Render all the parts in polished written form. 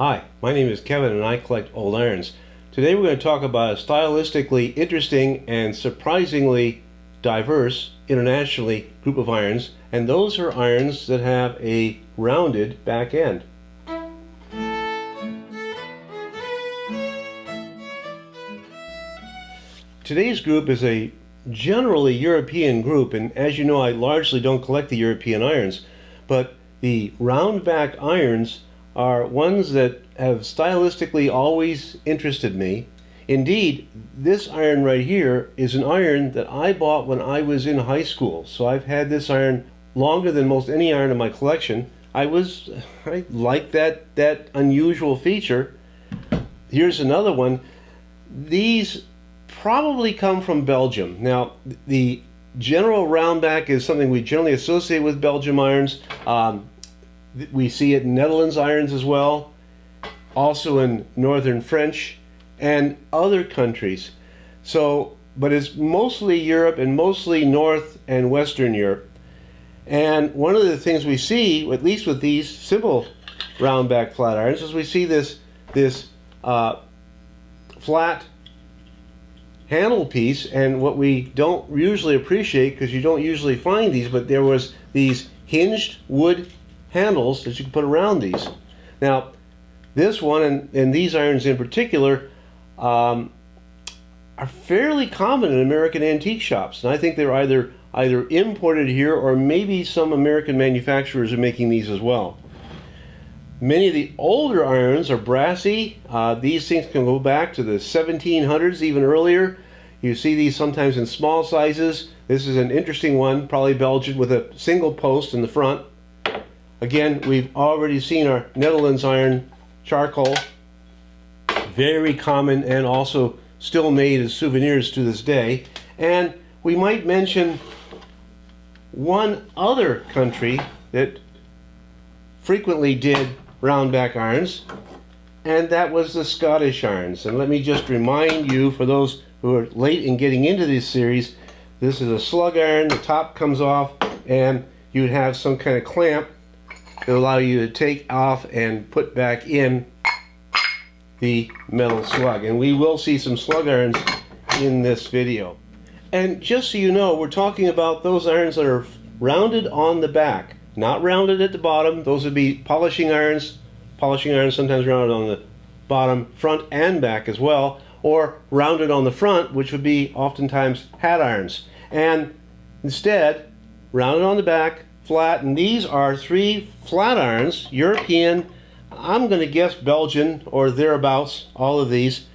Hi, my name is Kevin and I collect old irons. Today we're going to talk about a stylistically interesting and surprisingly diverse internationally group of irons, and those are irons that have a rounded back end. Today's group is a generally European group, and as you know, I largely don't collect the European irons, but the round back irons are ones that have stylistically always interested me. Indeed, this iron right here is an iron that I bought when I was in high school, so I've had this iron longer than most any iron in my collection. I like that unusual feature. Here's another one. These probably come from Belgium. Now, the general roundback is something we generally associate with Belgium irons. We see it in Netherlands irons as well, also in Northern French and other countries. But it's mostly Europe and mostly North and Western Europe. And one of the things we see, at least with these simple roundback flat irons, is we see this flat handle piece, and what we don't usually appreciate, because you don't usually find these, but there was these hinged wood handles that you can put around these. Now, this one and these irons in particular are fairly common in American antique shops, and I think they're either imported here or maybe some American manufacturers are making these as well. Many of the older irons are brassy. These things can go back to the 1700s, even earlier. You see these sometimes in small sizes. This is an interesting one, probably Belgian, with a single post in the front. Again, we've already seen our Netherlands iron charcoal, very common and also still made as souvenirs to this day. And we might mention one other country that frequently did roundback irons, and that was the Scottish irons. And let me just remind you, for those who are late in getting into this series, this is a slug iron. The top comes off and you'd have some kind of clamp that will allow you to take off and put back in the metal slug. And we will see some slug irons in this video. And just so you know, we're talking about those irons that are rounded on the back, not rounded at the bottom. Those would be polishing irons. Polishing irons sometimes rounded on the bottom, front and back as well, or rounded on the front, which would be oftentimes hat irons. And instead, rounded on the back, flat, and these are three flat irons, European, I'm going to guess Belgian or thereabouts, all of these.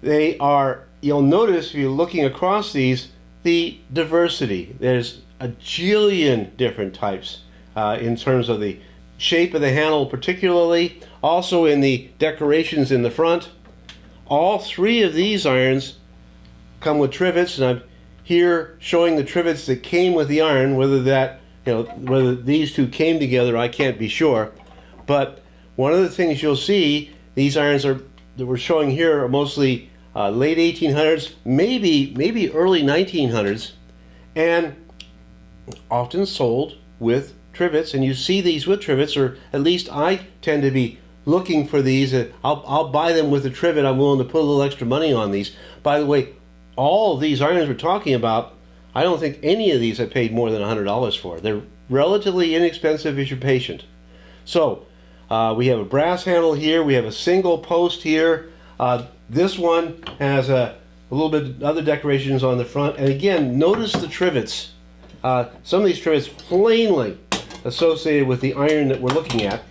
They are, you'll notice if you're looking across these, the diversity. There's a jillion different types in terms of the shape of the handle particularly, also in the decorations in the front. All three of these irons come with trivets, and I'm here showing the trivets that came with the iron. Whether these two came together, I can't be sure. But one of the things you'll see, these irons that we're showing here are mostly late 1800s, maybe early 1900s, and often sold with trivets. And you see these with trivets, or at least I tend to be looking for these. I'll buy them with a trivet. I'm willing to put a little extra money on these. By the way, all of these irons we're talking about, I don't think any of these I paid more than $100 for. They're relatively inexpensive if you're patient. So we have a brass handle here. We have a single post here. This one has a little bit other decorations on the front. And again, notice the trivets. Some of these trivets plainly associated with the iron that we're looking at.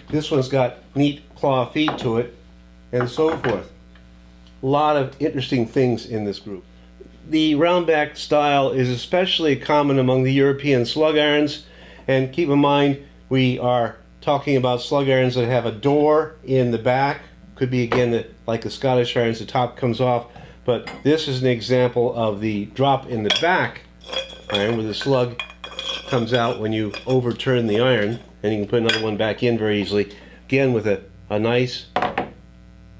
This one's got neat claw feet to it, and so forth. A lot of interesting things in this group. The roundback style is especially common among the European slug irons, and keep in mind we are talking about slug irons that have a door in the back. Could be again like the Scottish irons, the top comes off, but this is an example of the drop in the back iron where the slug comes out when you overturn the iron, and you can put another one back in very easily, again with a nice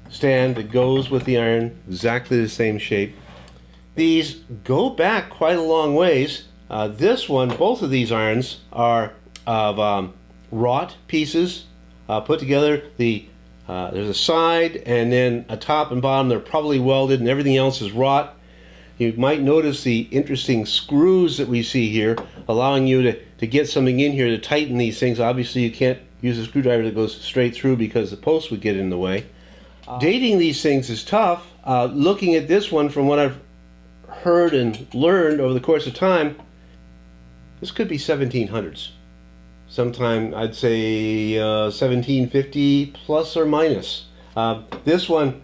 stand that goes with the iron, exactly the same shape. These go back quite a long ways. This one, both of these irons are of wrought pieces put together. The There's a side and then a top and bottom. They're probably welded and everything else is wrought. You might notice the interesting screws that we see here, allowing you to get something in here to tighten these things. Obviously you can't use a screwdriver that goes straight through because the post would get in the way. Dating these things is tough. Looking at this one, from what I've heard and learned over the course of time, this could be 1700s. Sometime I'd say 1750 plus or minus. This one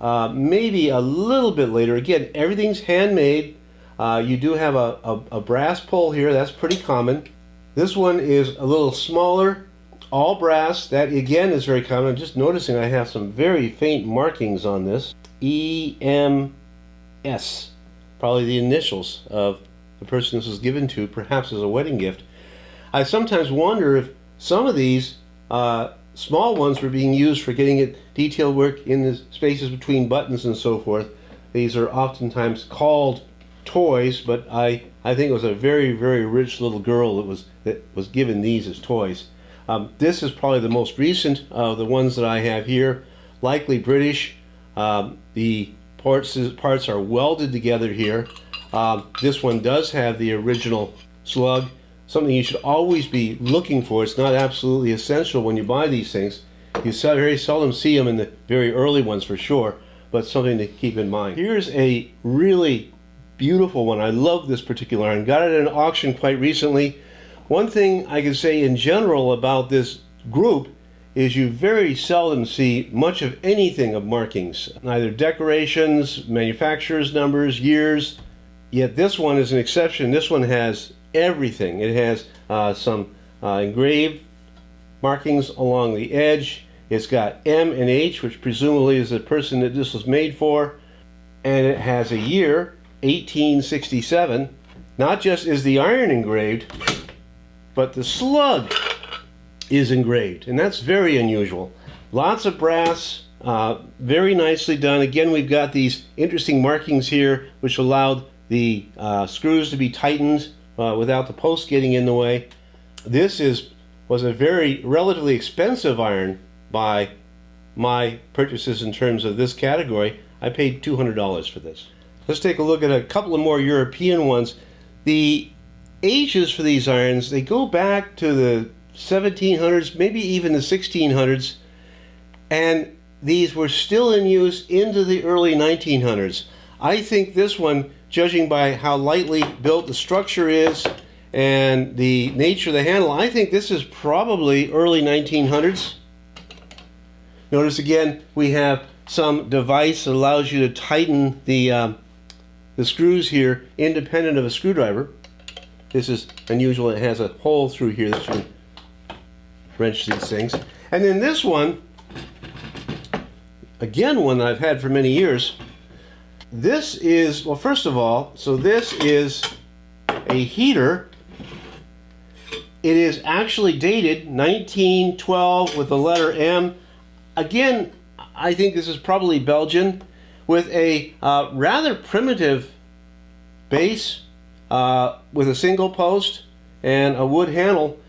maybe a little bit later. Again, everything's handmade. You do have a brass pole here. That's pretty common. This one is a little smaller, all brass. That again is very common. I'm just noticing I have some very faint markings on this. EMS, probably the initials of the person this was given to, perhaps as a wedding gift. I sometimes wonder if some of these small ones were being used for getting it detail work in the spaces between buttons and so forth. These are oftentimes called toys, but I think it was a very, very rich little girl that was given these as toys. This is probably the most recent of the ones that I have here, likely British. The parts are welded together here. This one does have the original slug, something you should always be looking for. It's not absolutely essential when you buy these things. You very seldom see them in the very early ones for sure, but something to keep in mind. Here's a really beautiful one. I love this particular iron. Got it at an auction quite recently. One thing I can say in general about this group is you very seldom see much of anything of markings, neither decorations, manufacturer's numbers, years. Yet this one is an exception. This one has everything. It has some engraved markings along the edge. It's got M and H, which presumably is the person that this was made for, and it has a year, 1867. Not just is the iron engraved, but the slug is engraved, and that's very unusual. Lots of brass, very nicely done. Again, we've got these interesting markings here which allowed the screws to be tightened without the post getting in the way. This was a very relatively expensive iron by my purchases in terms of this category. I paid $200 for this. Let's take a look at a couple of more European ones. The ages for these irons, they go back to the 1700s, maybe even the 1600s, and these were still in use into the early 1900s. I think this one, judging by how lightly built the structure is and the nature of the handle, I think this is probably early 1900s. Notice again we have some device that allows you to tighten the screws here independent of a screwdriver. This is unusual. It has a hole through here that you can wrench these things. And then this one, again one that I've had for many years. This is, well, first of all, so this is a heater. It is actually dated 1912 with the letter M. Again, I think this is probably Belgian, with a rather primitive base with a single post and a wood handle.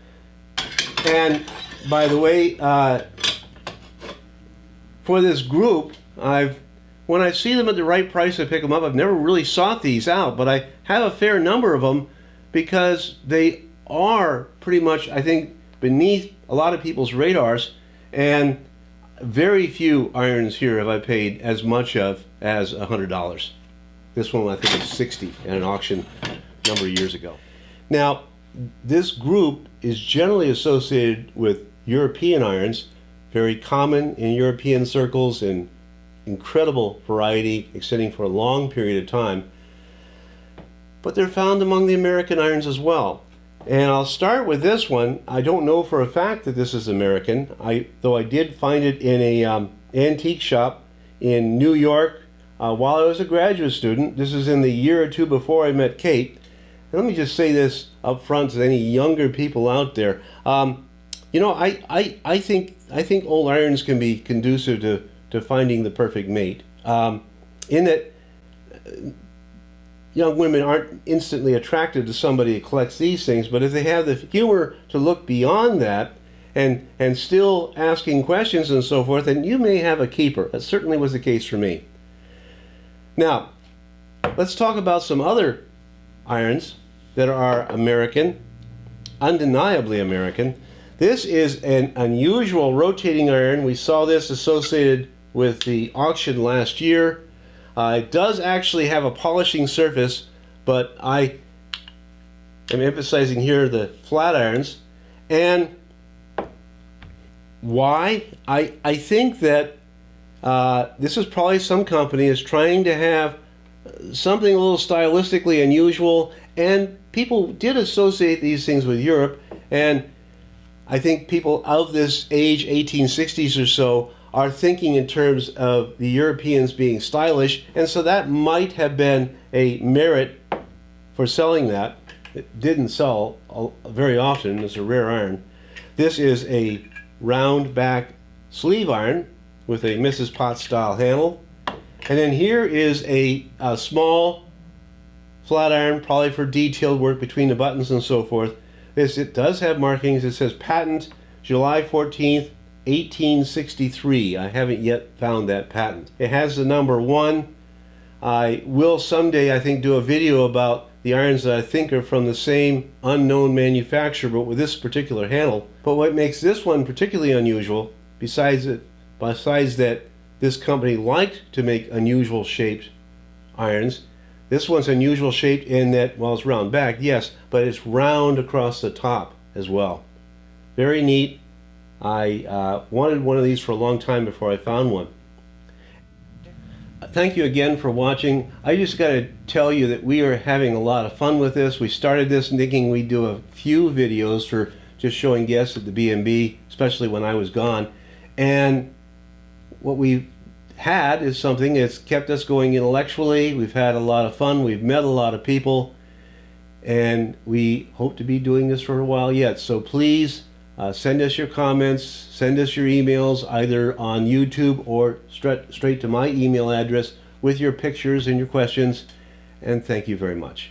And by the way, for this group, when I see them at the right price, I pick them up. I've never really sought these out, but I have a fair number of them because they are pretty much, I think, beneath a lot of people's radars, and very few irons here have I paid as much of as $100. This one I think is $60 at an auction a number of years ago. Now, this group is generally associated with European irons, very common in European circles, in incredible variety extending for a long period of time, but they're found among the American irons as well. And I'll start with this one. I don't know for a fact that this is American, though I did find it in a antique shop in New York while I was a graduate student. This is in the year or two before I met Kate. And let me just say this up front to any younger people out there. You know, I think old irons can be conducive to finding the perfect mate, in that young women aren't instantly attracted to somebody who collects these things, but if they have the humor to look beyond that and still asking questions and so forth, and you may have a keeper. That certainly was the case for me. Now, let's talk about some other irons that are American, undeniably American. This is an unusual rotating iron. We saw this associated with the auction last year. It does actually have a polishing surface, but I am emphasizing here the flat irons. And why? I think that this is probably some company is trying to have something a little stylistically unusual, and people did associate these things with Europe, and I think people of this age, 1860s or so, are thinking in terms of the Europeans being stylish, and so that might have been a merit for selling that. It didn't sell very often. It's a rare iron. This is a round back sleeve iron with a Mrs. Potts style handle. And then here is a small flat iron, probably for detailed work between the buttons and so forth. It does have markings. It says patent July 14th, 1863. I haven't yet found that patent. It has the number 1. I will someday, I think, do a video about the irons that I think are from the same unknown manufacturer, but with this particular handle. But what makes this one particularly unusual, besides that this company liked to make unusual shaped irons, this one's unusual shaped in that, well, it's round back, yes, but it's round across the top as well. Very neat. I wanted one of these for a long time before I found one. Thank you again for watching. I just got to tell you that we are having a lot of fun with this. We started this thinking we'd do a few videos for just showing guests at the B&B, especially when I was gone. And what we've had is something that's kept us going intellectually. We've had a lot of fun. We've met a lot of people. And we hope to be doing this for a while yet. So please send us your comments, send us your emails, either on YouTube or straight to my email address with your pictures and your questions. And thank you very much.